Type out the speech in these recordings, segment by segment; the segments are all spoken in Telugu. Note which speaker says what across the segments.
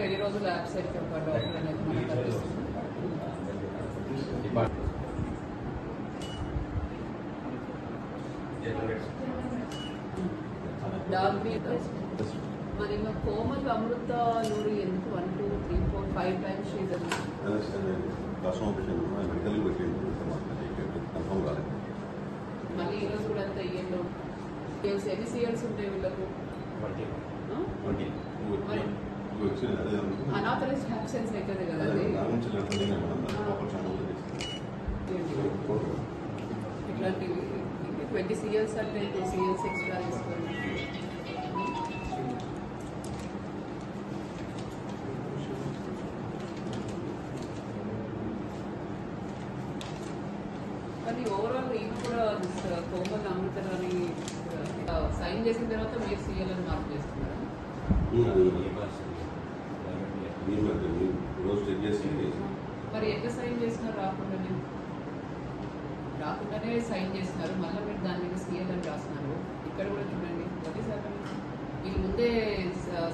Speaker 1: ఎన్ని రోజులు యాబ్సెంట్ డాక్టర్ అనేది మనకు కనిపిస్తుంది. మరి కోమల్ అమృత లూరి ఎందుకు 1 2 3 4 5 times మళ్ళీ ఈరోజు కూడా అంత ఇయ్యంలో ఎన్ని సీఎల్స్ ఉంటాయి వీళ్ళకు? అనాథరైజ్ యాబ్సెన్స్ అవుతుంది కదా ఇట్లాంటివి 20 CLs అంటే 2 CLs ఎక్స్ట్రా తీసుకోండి. కానీ ఓవరాల్ ఇది కూడా కోమల్ అమృతని సైన్ చేసిన తర్వాత మీరు CL అని మార్క్ చేస్తున్నారు. మరి ఎట్లా సైన్ చేసినారు? రాకుండానే సైన్ చేస్తున్నారు, మళ్ళీ మీరు దాని మీద CL అని రాస్తున్నారు. ఇక్కడ కూడా చూడండి ప్రతిసారి వీళ్ళు ముందే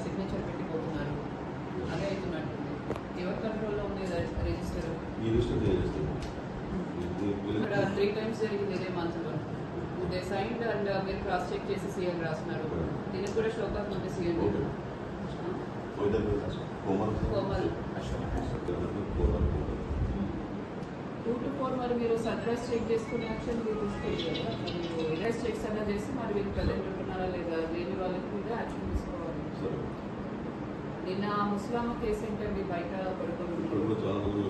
Speaker 1: సిగ్నేచర్ పెట్టిపోతున్నారు. అదే అవుతున్నట్టుంది. ఎవరి కంట్రోల్లో ఉంది రిజిస్టర్? 3 times జరిగింది ఇదే మంత్లో. దే సైన్డ్ అండ్ మీరు క్రాస్ చెక్ చేసి CL రాస్తున్నారు. దీనికి కూడా షోకాస్ ముందే CL కోమల్ అశోక్ 2 to 4 మరి మీరు సర్ప్రైజ్ చెక్ చేసుకునే యాక్షన్ మీరు తీసుకోవాలి కదా. మీరు ఎరేస్ చెక్స్ అలా చేసి మరి వీళ్ళు ప్రజెంట్ ఉంటున్నారా లేదా లేని వాళ్ళకి కూడా యాక్షన్ తీసుకోవాలి. నిన్న ముస్లామా కేసు ఏంటండి బయట పడుకోవడం
Speaker 2: చాలా మంది